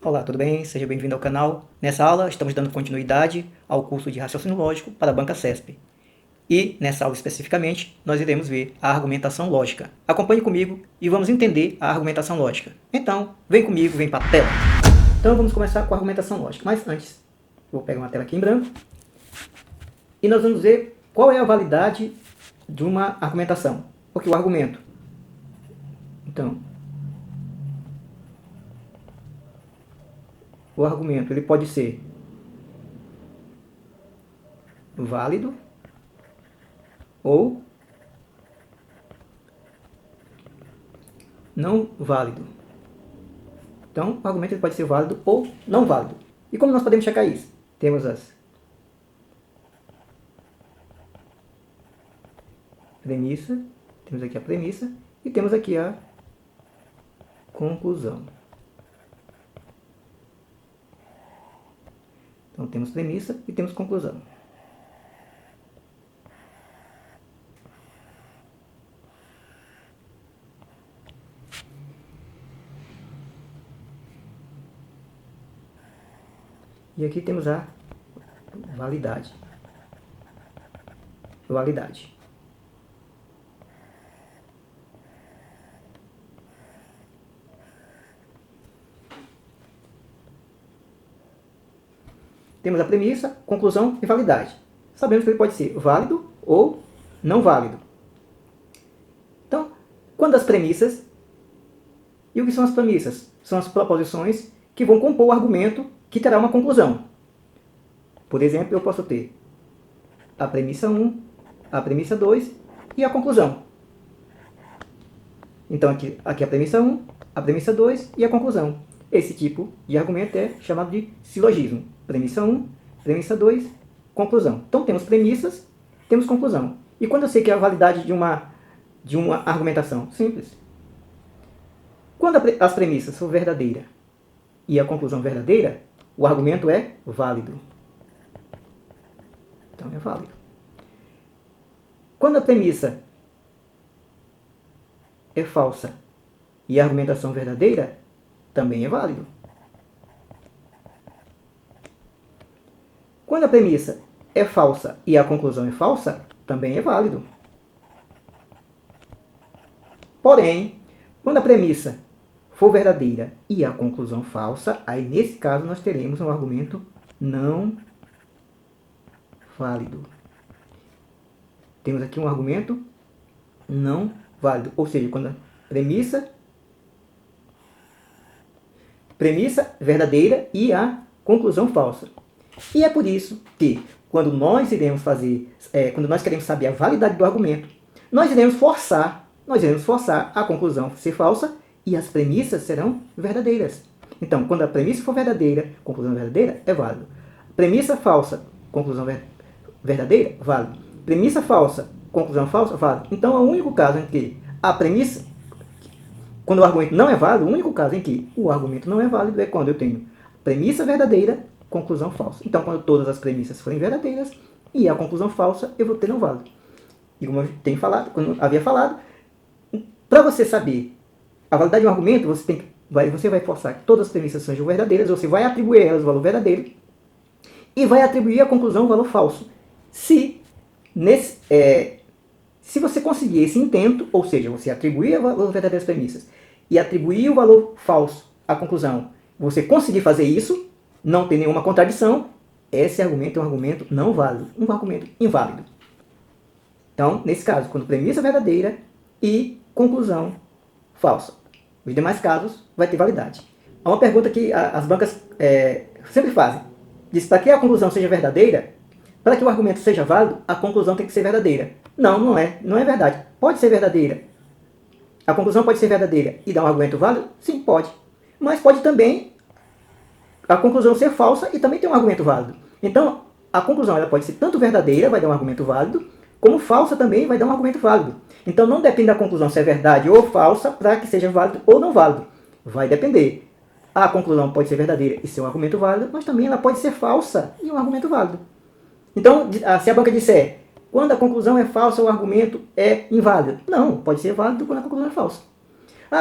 Olá, tudo bem? Seja bem-vindo ao canal. Nessa aula estamos dando continuidade ao curso de raciocínio lógico para a banca CESP. E, nessa aula especificamente, nós iremos ver a argumentação lógica. Acompanhe comigo e vamos entender a argumentação lógica. Então, vem comigo, vem para a tela. Então vamos começar com a argumentação lógica. Mas antes, vou pegar uma tela aqui em branco. E nós vamos ver qual é a validade de uma argumentação. Porque o argumento... Então... O argumento ele pode ser válido ou não válido. Então, o argumento ele pode ser válido ou não válido. E como nós podemos checar isso? Temos as premissa, temos aqui a premissa e temos aqui a conclusão. Então, temos premissa e temos conclusão. E aqui temos a validade. Validade. Temos a premissa, conclusão e validade. Sabemos que ele pode ser válido ou não válido. Então, quando as premissas... E o que são as premissas? São as proposições que vão compor o argumento que terá uma conclusão. Por exemplo, eu posso ter a premissa 1, a premissa 2 e a conclusão. Então, aqui a premissa 1, a premissa 2 e a conclusão. Esse tipo de argumento é chamado de silogismo. Premissa 1, premissa 2, conclusão. Então, temos premissas, temos conclusão. E quando eu sei que é a validade de uma argumentação? Simples. Quando as premissas são verdadeiras e a conclusão verdadeira, o argumento é válido. Então, é válido. Quando a premissa é falsa e a argumentação verdadeira, também é válido. Quando a premissa é falsa e a conclusão é falsa, também é válido. Porém, quando a premissa for verdadeira e a conclusão falsa, aí nesse caso nós teremos um argumento não válido. Temos aqui um argumento não válido. Ou seja, quando a premissa verdadeira e a conclusão falsa. E é por isso que, quando nós queremos saber a validade do argumento, nós iremos forçar a conclusão ser falsa e as premissas serão verdadeiras. Então, quando a premissa for verdadeira, conclusão verdadeira, é válido. Premissa falsa, conclusão verdadeira, válido. Premissa falsa, conclusão falsa, válido. Então, é o único caso em que a premissa, quando o argumento não é válido, o único caso em que o argumento não é válido é quando eu tenho premissa verdadeira, conclusão falsa. Então, quando todas as premissas forem verdadeiras e a conclusão falsa, eu vou ter não válido. E como eu tenho falado, como eu havia falado, para você saber a validade de um argumento, você vai forçar que todas as premissas sejam verdadeiras, você vai atribuir a elas o valor verdadeiro e vai atribuir à conclusão o valor falso. Se você conseguir esse intento, ou seja, você atribuir o valor verdadeiro às premissas e atribuir o valor falso à conclusão, você conseguir fazer isso, não tem nenhuma contradição, esse argumento é um argumento não válido, um argumento inválido. Então, nesse caso, quando premissa verdadeira e conclusão falsa. Os demais casos vai ter validade. Há uma pergunta que as bancas sempre fazem. Diz, para que a conclusão seja verdadeira, para que o argumento seja válido, a conclusão tem que ser verdadeira. Não é verdade. Pode ser verdadeira. A conclusão pode ser verdadeira e dar um argumento válido? Sim, pode. Mas pode também a conclusão ser falsa e também ter um argumento válido. Então, a conclusão ela pode ser tanto verdadeira, vai dar um argumento válido, como falsa também vai dar um argumento válido. Então, não depende da conclusão se é verdade ou falsa para que seja válido ou não válido. Vai depender. A conclusão pode ser verdadeira e ser um argumento válido, mas também ela pode ser falsa e um argumento válido. Então, se a banca disser, quando a conclusão é falsa, o argumento é inválido. Não, pode ser válido quando a conclusão é falsa.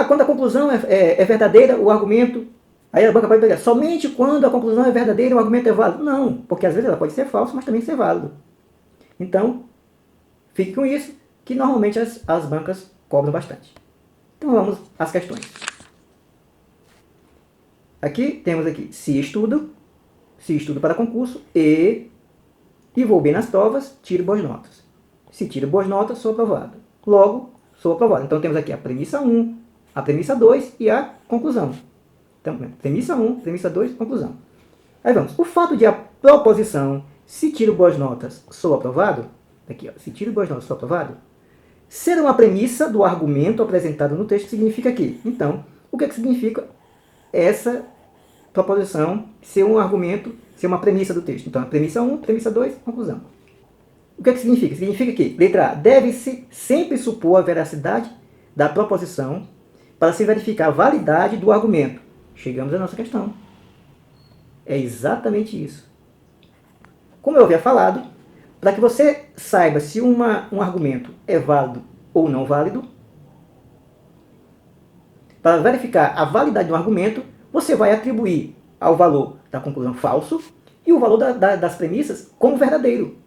Quando a conclusão é verdadeira, o argumento Aí a banca pode pegar, somente quando a conclusão é verdadeira o argumento é válido. Não, porque às vezes ela pode ser falsa, mas também ser válido. Então, fique com isso, que normalmente as bancas cobram bastante. Então vamos às questões. Aqui temos aqui, se estudo para concurso e vou bem nas provas, tiro boas notas. Se tiro boas notas, sou aprovado. Logo, sou aprovado. Então temos aqui a premissa 1, a premissa 2 e a conclusão. Então, premissa 1, premissa 2, conclusão. Aí vamos. O fato de a proposição, se tiro boas notas, sou aprovado, aqui, ó, se tiro boas notas, sou aprovado, ser uma premissa do argumento apresentado no texto significa que. Então, o que é que significa essa proposição ser um argumento, ser uma premissa do texto? Então, a premissa 1, premissa 2, conclusão. O que é que significa? Significa que, letra A, deve-se sempre supor a veracidade da proposição para se verificar a validade do argumento. Chegamos à nossa questão. É exatamente isso. Como eu havia falado, para que você saiba se um argumento é válido ou não válido, para verificar a validade do argumento, você vai atribuir ao valor da conclusão falso e o valor das premissas como verdadeiro.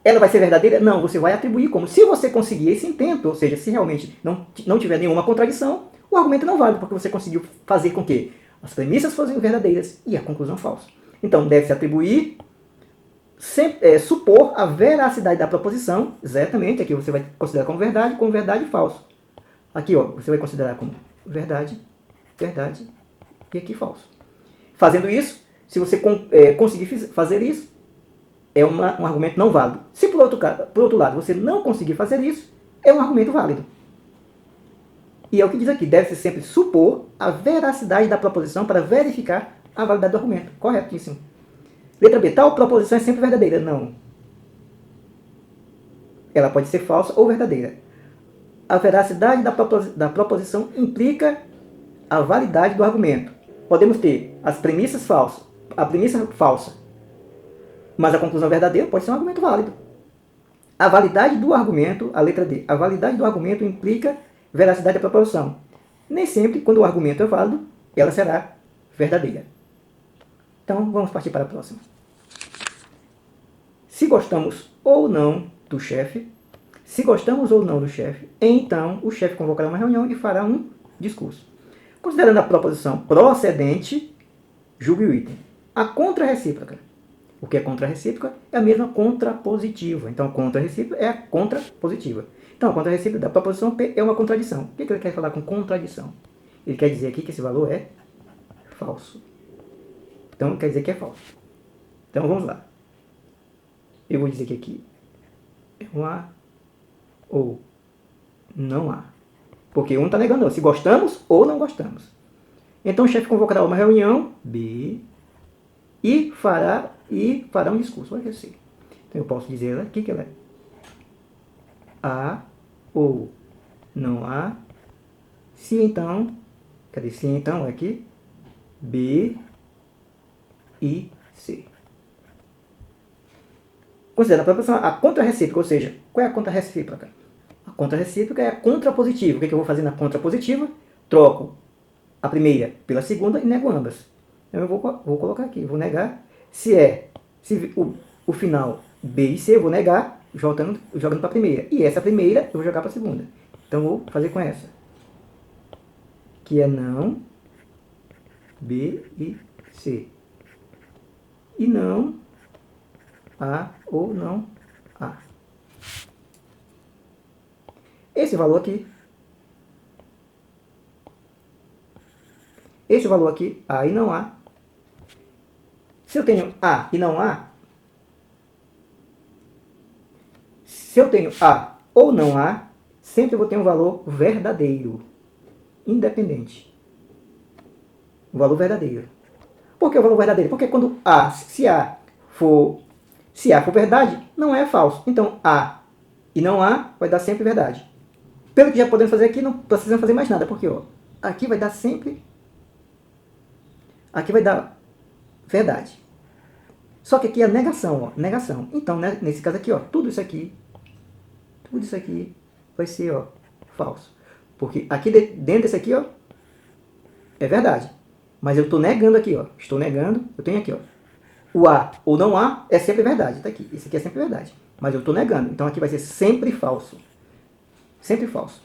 Ela vai ser verdadeira? Não, você vai atribuir como. Se você conseguir esse intento, ou seja, se realmente não tiver nenhuma contradição, o argumento não vale, porque você conseguiu fazer com que as premissas fossem verdadeiras e a conclusão falsa. Então, deve-se atribuir, supor a veracidade da proposição, exatamente, aqui você vai considerar como verdade e falso. Aqui, ó, você vai considerar como verdade, e aqui falso. Fazendo isso, se você conseguir fazer isso, é um argumento não válido. Se por outro lado você não conseguir fazer isso, é um argumento válido. E é o que diz aqui, deve-se sempre supor a veracidade da proposição para verificar a validade do argumento. Corretíssimo. Letra B, tal proposição é sempre verdadeira? Não. Ela pode ser falsa ou verdadeira. A veracidade da proposição implica a validade do argumento. Podemos ter as premissas falsas, a premissa falsa, mas a conclusão verdadeira pode ser um argumento válido. A validade do argumento, a letra D, a validade do argumento implica veracidade da proposição. Nem sempre, quando o argumento é válido, ela será verdadeira. Então, vamos partir para a próxima. Se gostamos ou não do chefe, então o chefe convocará uma reunião e fará um discurso. Considerando a proposição procedente, julgue o item. A contrarrecíproca. O que é contrarrecíproca? É a mesma contrapositiva. Então, a contrarrecíproca é a contrapositiva. Então, a contrarrecíproca da proposição P é uma contradição. O que ele quer falar com contradição? Ele quer dizer aqui que esse valor é falso. Então, quer dizer que é falso. Então, vamos lá. Eu vou dizer que aqui é um A ou não há. Porque um está negando se gostamos ou não gostamos. Então, o chefe convocará uma reunião, B, e fará um discurso. Olha assim. Então, eu posso dizer aqui que ela é A ou não há. Se então, cadê se então aqui? B e C. Considera a proposição a contrarrecíproca, ou seja, qual é a contrarrecíproca? A contrarrecíproca é a contrapositiva. O que eu vou fazer na contrapositiva? Troco a primeira pela segunda e nego ambas. Então eu vou colocar aqui, vou negar. Se o final B e C, eu vou negar jogando para a primeira. E essa primeira eu vou jogar para a segunda. Então eu vou fazer com essa. Que é não B e C. E não A ou não A. Esse valor aqui, A e não A. Se eu tenho A e não A, se eu tenho A ou não A, sempre eu vou ter um valor verdadeiro, independente. O valor verdadeiro. Por que o valor verdadeiro? Porque quando se A for verdade, não é falso. Então, A e não A vai dar sempre verdade. Pelo que já podemos fazer aqui, não precisamos fazer mais nada, porque ó, aqui vai dar sempre... Aqui vai dar verdade. Só que aqui é negação, ó, negação. Então, né, nesse caso aqui, ó, tudo isso aqui vai ser, ó, falso. Porque aqui dentro desse aqui, ó, é verdade. Mas eu estou negando aqui, ó. Estou negando, eu tenho aqui, ó. O A ou não A é sempre verdade, tá aqui. Esse aqui é sempre verdade. Mas eu estou negando. Então aqui vai ser sempre falso. Sempre falso.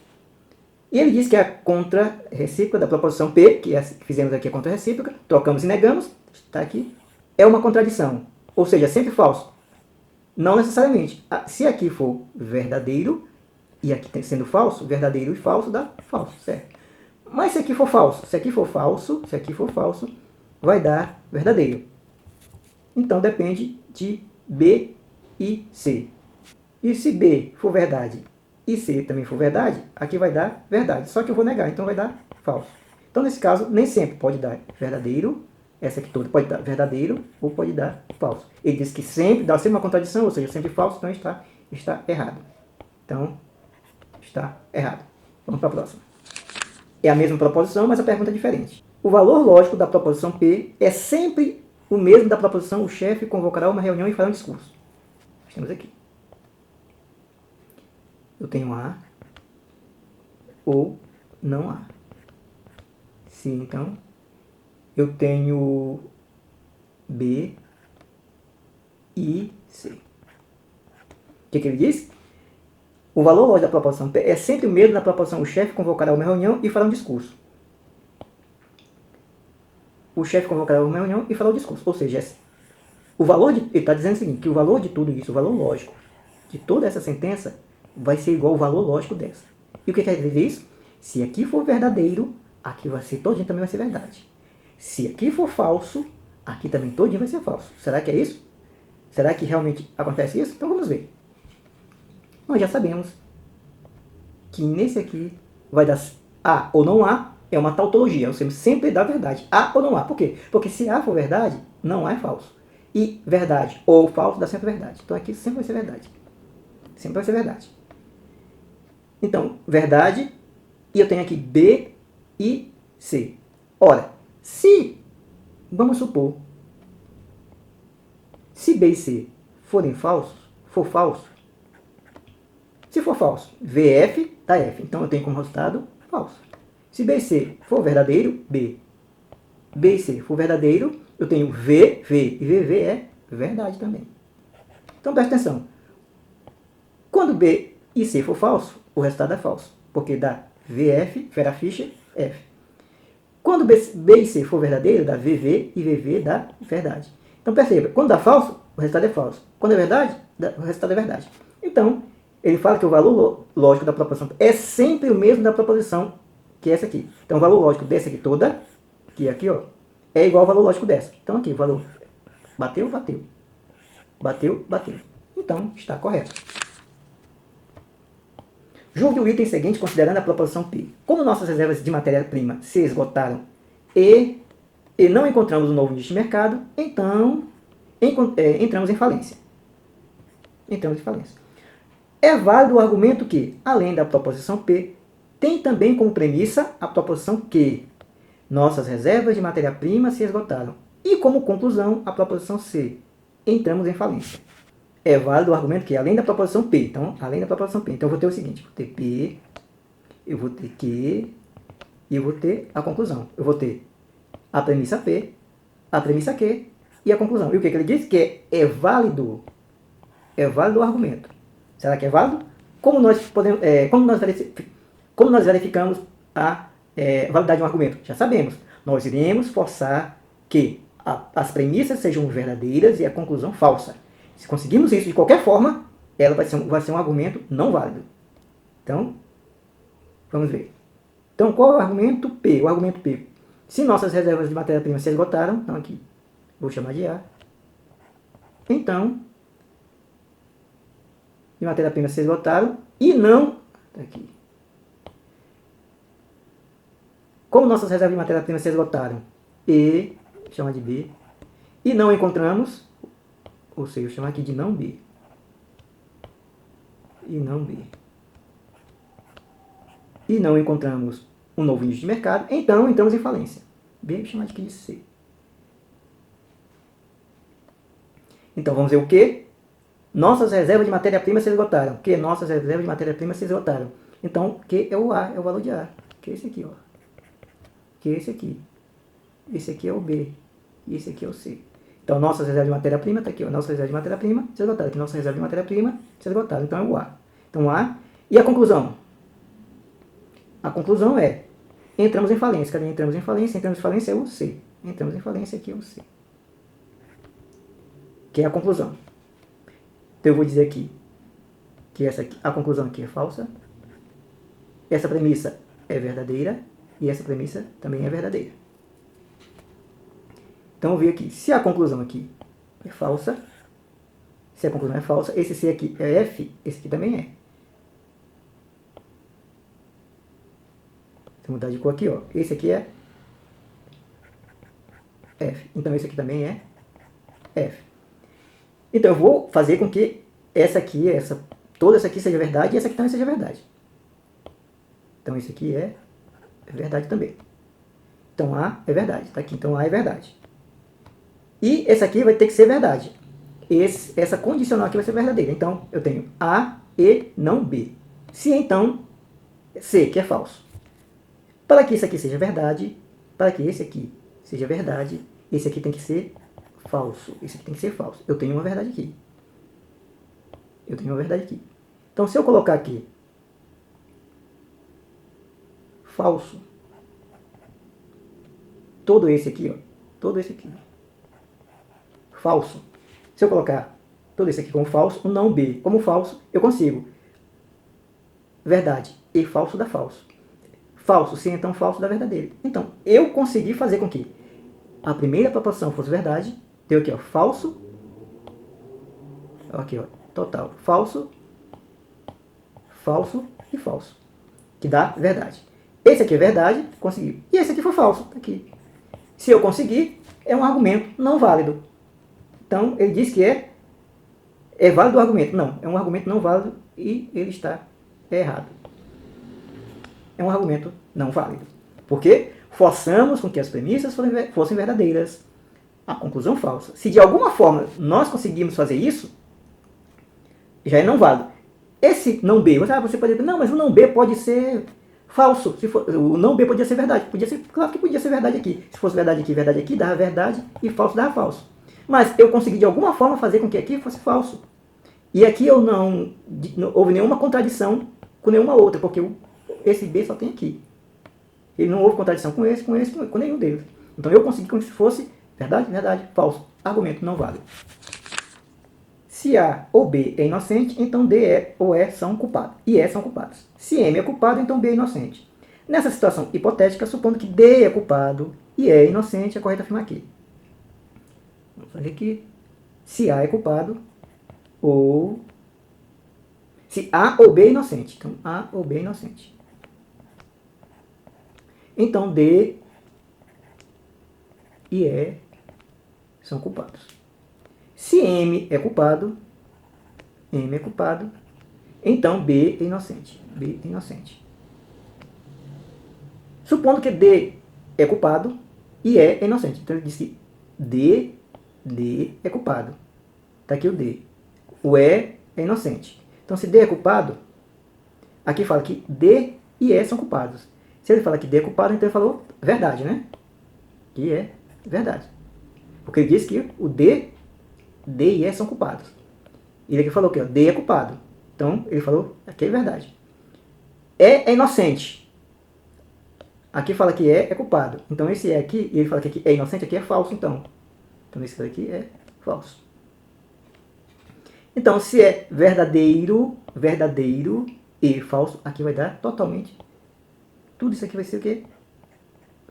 E ele diz que a contra-recíproca da proposição P, que fizemos aqui a contra-recíproca, trocamos e negamos, está aqui, é uma contradição. Ou seja, sempre falso. Não necessariamente. Se aqui for verdadeiro, e aqui sendo falso, verdadeiro e falso dá falso, certo? Mas se aqui for falso, se aqui for falso, vai dar verdadeiro. Então depende de B e C. E se B for verdade e C também for verdade, aqui vai dar verdade. Só que eu vou negar, então vai dar falso. Então nesse caso, nem sempre pode dar verdadeiro. Essa aqui toda pode dar verdadeiro ou pode dar falso. Ele diz que sempre dá sempre uma contradição, ou seja, sempre falso, então está errado. Então, está errado. Vamos para a próxima. É a mesma proposição, mas a pergunta é diferente. O valor lógico da proposição P é sempre o mesmo da proposição o chefe convocará uma reunião e fará um discurso. Temos aqui. Eu tenho A ou não A. Sim, então, eu tenho B e C. O que ele diz? O valor lógico da proposição P é sempre o mesmo da proposição o chefe convocará uma reunião e fará um discurso. O chefe convocará uma reunião e fará um discurso. Ou seja, o valor ele está dizendo o seguinte, que o valor de tudo isso, o valor lógico de toda essa sentença vai ser igual ao valor lógico dessa. E o que quer dizer isso? Se aqui for verdadeiro, aqui vai ser todinho também vai ser verdade. Se aqui for falso, aqui também todinho vai ser falso. Será que é isso? Será que realmente acontece isso? Então vamos ver. Nós já sabemos que nesse aqui vai dar A ou não A, é uma tautologia, ou seja, sempre dá verdade. A ou não A. Por quê? Porque se A for verdade, não A é falso. E verdade ou falso dá sempre verdade. Então aqui sempre vai ser verdade. Sempre vai ser verdade. Então, verdade, e eu tenho aqui B e C. Ora, se, vamos supor, se B e C forem falsos, for falso, se for falso, VF dá F. Então eu tenho como resultado falso. Se B e C for verdadeiro, B. B e C for verdadeiro, eu tenho V, V. E VV é verdade também. Então presta atenção. Quando B e C for falso, o resultado é falso. Porque dá VF, Vera Fischer, F. Quando B e C for verdadeiro, dá VV e VV dá verdade. Então perceba, quando dá falso, o resultado é falso. Quando é verdade, o resultado é verdade. Então, ele fala que o valor lógico da proposição é sempre o mesmo da proposição que essa aqui. Então, o valor lógico dessa aqui toda, que é aqui, ó, é igual ao valor lógico dessa. Então, aqui, o valor bateu, bateu. Bateu, bateu. Então, está correto. Julgue o item seguinte considerando a proposição P. Como nossas reservas de matéria-prima se esgotaram e não encontramos um novo nicho de mercado, então entramos em falência. Entramos em falência. É válido o argumento que, além da proposição P, tem também como premissa a proposição Q. Nossas reservas de matéria-prima se esgotaram. E como conclusão, a proposição C. Entramos em falência. É válido o argumento que, além da proposição P. Então, além da proposição P. Então, eu vou ter o seguinte. Vou ter P, eu vou ter Q, e eu vou ter a conclusão. Eu vou ter a premissa P, a premissa Q e a conclusão. E o que ele diz? Que é válido. É válido o argumento. Será que é válido? Como nós verificamos a validade de um argumento? Já sabemos. Nós iremos forçar que as premissas sejam verdadeiras e a conclusão falsa. Se conseguirmos isso de qualquer forma, ela vai ser um argumento não válido. Então, vamos ver. Então, qual é o argumento P? O argumento P. Se nossas reservas de matéria-prima se esgotaram, então aqui, vou chamar de A. Então, de matéria-prima se esgotaram e não... Aqui. Como nossas reservas de matéria-prima se esgotaram e... chama de B. E não encontramos... Ou seja, eu vou chamar aqui de não B. E não B. E não encontramos um novo nicho de mercado, então entramos em falência. B, vou chamar aqui de C. Então vamos ver o que? Nossas reservas de matéria-prima se esgotaram. Que nossas reservas de matéria-prima se esgotaram. Então, que é o A, é o valor de A. Que é esse aqui, ó. Que é esse aqui. esse aqui é o B, e esse aqui é o C. Então, nossa reserva de matéria-prima está aqui, ó, nossa reserva de matéria-prima, se esgotada. Aqui, nossa reserva de matéria-prima, se esgotada. Então, é o A. Então, A. E a conclusão? A conclusão é, entramos em falência. Cadê entramos em falência? Entramos em falência é o C. Entramos em falência aqui é o C. Que é a conclusão. Então, eu vou dizer aqui que essa aqui, a conclusão aqui é falsa. Essa premissa é verdadeira e essa premissa também é verdadeira. Então, eu vou ver aqui, se a conclusão aqui é falsa, se a conclusão é falsa, esse C aqui é F, esse aqui também é. Vou mudar de cor aqui, ó. Esse aqui é F. Então, esse aqui também é F. Então, eu vou fazer com que essa aqui, toda essa aqui seja verdade e essa aqui também seja verdade. Então, esse aqui é verdade também. Então, A é verdade. Tá aqui. Então, A é verdade. E essa aqui vai ter que ser verdade. Essa condicional aqui vai ser verdadeira. Então, eu tenho A e não B. Se então, C, que é falso. Para que isso aqui seja verdade, para que esse aqui seja verdade, esse aqui tem que ser falso. Esse aqui tem que ser falso. Eu tenho uma verdade aqui. Eu tenho uma verdade aqui. Então, se eu colocar aqui falso, todo esse aqui, ó, todo esse aqui, falso. Se eu colocar todo esse aqui como falso, o não B como falso, eu consigo verdade e falso dá falso. Falso, se então falso dá verdadeiro. Então, eu consegui fazer com que a primeira proporção fosse verdade. Deu aqui, ó, falso. Aqui, ó, total. Falso, falso e falso. Que dá verdade. Esse aqui é verdade, consegui. E esse aqui foi falso, tá aqui. Se eu conseguir, é um argumento não válido. Então, ele diz que é válido o argumento. Não, é um argumento não válido e ele está errado. É um argumento não válido. Porque forçamos com que as premissas fossem verdadeiras. A conclusão falsa. Se de alguma forma nós conseguimos fazer isso, já é não válido. Esse não B, você pode dizer, não, mas o não B pode ser falso. Se for, o não B podia ser verdade. Podia ser, claro que podia ser verdade aqui. Se fosse verdade aqui, dava verdade e falso dava falso. Mas eu consegui de alguma forma fazer com que aqui fosse falso. E aqui eu não houve nenhuma contradição com nenhuma outra, porque esse B só tem aqui. Ele não houve contradição com esse, com nenhum deles. Então eu consegui que fosse verdade, verdade, falso. Argumento não válido. Se A ou B é inocente, então D ou E são culpados. E E são culpados. Se M é culpado, então B é inocente. Nessa situação hipotética, supondo que D é culpado e E é inocente, é correto afirmar aqui. Vamos fazer aqui. Se A é culpado, ou... Se A ou B é inocente. Então, A ou B é inocente. Então, D e E são culpados. Se M é culpado, então B é inocente. B é inocente. Supondo que D é culpado e E é inocente. Então, ele diz que D é culpado. Está aqui o D. O E é inocente. Então, se D é culpado, aqui fala que D e E são culpados. Se ele fala que D é culpado, então ele falou verdade, né? Que é verdade. Porque ele diz que o D e E são culpados. Ele aqui falou que D é culpado. Então, ele falou aqui é verdade. E é inocente. Aqui fala que é culpado. Então, esse E aqui, ele fala que aqui é inocente, aqui é falso, então. Então, esse daqui é falso. Então, se é verdadeiro e falso, aqui vai dar totalmente. Tudo isso aqui vai ser o quê?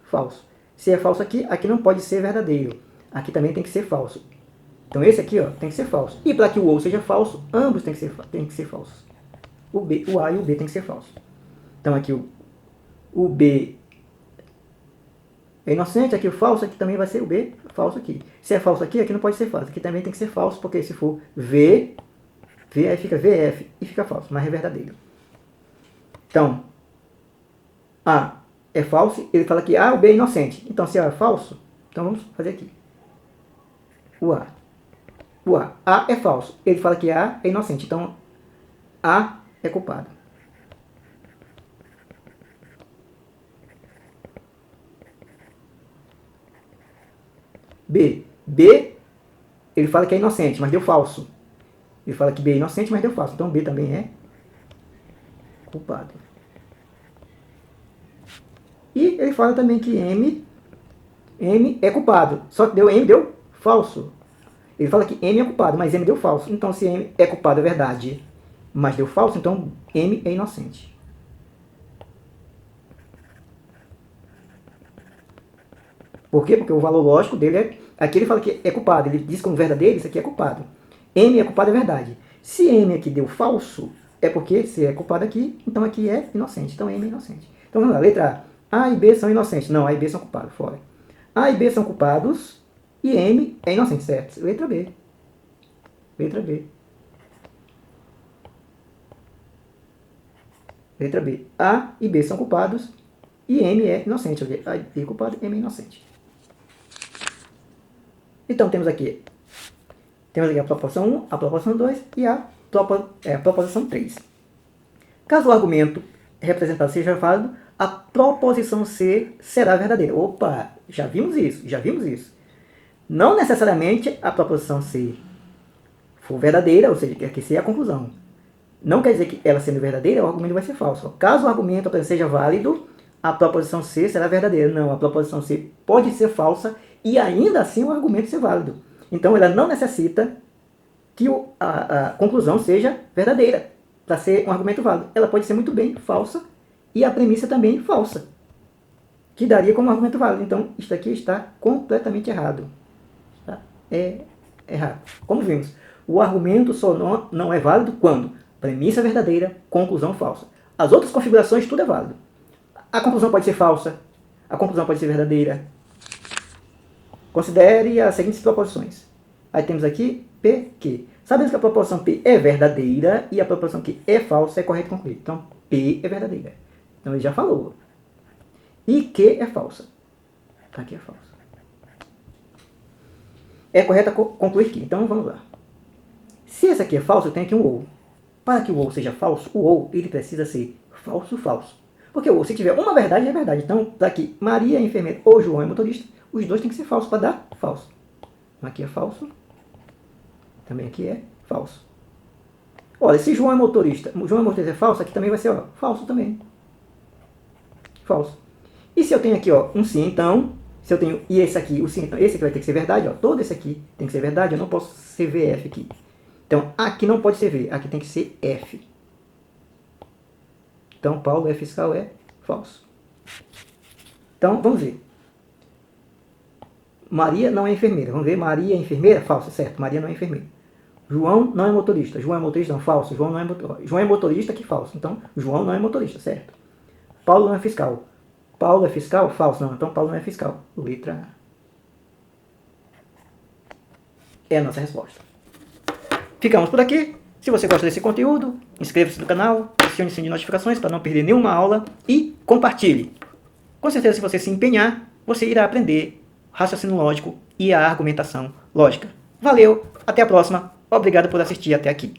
Falso. Se é falso aqui, aqui não pode ser verdadeiro. Aqui também tem que ser falso. Então esse aqui, ó, tem que ser falso. E para que o ou seja falso, ambos tem que ser falsos. O A e o B tem que ser falso. Então aqui o B é inocente, aqui o falso, aqui também vai ser o B falso aqui. Se é falso aqui, aqui não pode ser falso. Aqui também tem que ser falso, porque se for V, aí fica VF e fica falso, mas é verdadeiro. Então, A é falso, ele fala que A ou B é inocente. Então, se A é falso, então vamos fazer aqui. O A. A é falso. Ele fala que A é inocente. Então, A é culpado. B. B, ele fala que é inocente, mas deu falso. Ele fala que B é inocente, mas deu falso. Então B também é culpado. E ele fala também que M é culpado. Só que M deu falso. Ele fala que M é culpado, mas M deu falso. Então se M é culpado é verdade, mas deu falso, então M é inocente. Por quê? Porque o valor lógico dele é... Aqui ele fala que é culpado. Ele diz como verdadeiro, isso aqui é culpado. M é culpado é verdade. Se M aqui deu falso, é porque se é culpado aqui, então aqui é inocente. Então M é inocente. Então vamos lá, letra A. A e B são inocentes. Não, A e B são culpados, fora. A e B são culpados e M é inocente, certo? Letra B. Letra B. Letra B. A e B são culpados e M é inocente. A e B é culpado, M é inocente. Então temos aqui a proposição 1, a proposição 2 e a proposição 3. Caso o argumento representado seja válido, a proposição C será verdadeira. Opa, já vimos isso. Não necessariamente a proposição C for verdadeira, ou seja, quer que seja a conclusão. Não quer dizer que ela sendo verdadeira, o argumento vai ser falso. Caso o argumento seja válido, a proposição C será verdadeira. Não, a proposição C pode ser falsa e ainda assim o argumento ser válido. Então ela não necessita que a conclusão seja verdadeira para ser um argumento válido. Ela pode ser muito bem falsa e a premissa também falsa, que daria como argumento válido. Então isso aqui está completamente errado. Tá? É errado. Como vimos, o argumento só não é válido quando premissa verdadeira, conclusão falsa. As outras configurações tudo é válido. A conclusão pode ser falsa, a conclusão pode ser verdadeira. Considere as seguintes proposições. Aí temos aqui P, Q. Sabemos que a proposição P é verdadeira e a proposição Q é falsa, é correto concluir. Então, P é verdadeira. Então, ele já falou. E Q é falsa. Aqui é falsa. É correto concluir Q. Então, vamos lá. Se esse aqui é falso, eu tenho aqui um ou. Para que o ou seja falso, o ou ele precisa ser falso, falso. Porque o ou, se tiver uma verdade, é verdade. Então, tá aqui, Maria é enfermeira ou João é motorista, os dois têm que ser falsos para dar falso. Aqui é falso. Também aqui é falso. Olha, se João é motorista é falso, aqui também vai ser falso também. Falso. E se eu tenho aqui um sim, então, se eu tenho e esse aqui, o sim, então esse aqui vai ter que ser verdade, todo esse aqui tem que ser verdade, eu não posso ser VF aqui. Então, aqui não pode ser V, aqui tem que ser F. Então, Paulo é fiscal é falso. Então, vamos ver. Maria não é enfermeira. Vamos ver, Maria é enfermeira? Falso, certo. Maria não é enfermeira. João não é motorista. João é motorista? Não, falso. João é motorista, que falso. Então, João não é motorista, certo. Paulo não é fiscal. Paulo é fiscal? Falso. Não, então Paulo não é fiscal. Letra A. É a nossa resposta. Ficamos por aqui. Se você gosta desse conteúdo, inscreva-se no canal, acione o sininho de notificações para não perder nenhuma aula e compartilhe. Com certeza, se você se empenhar, você irá aprender raciocínio lógico e a argumentação lógica. Valeu, até a próxima. Obrigado por assistir até aqui.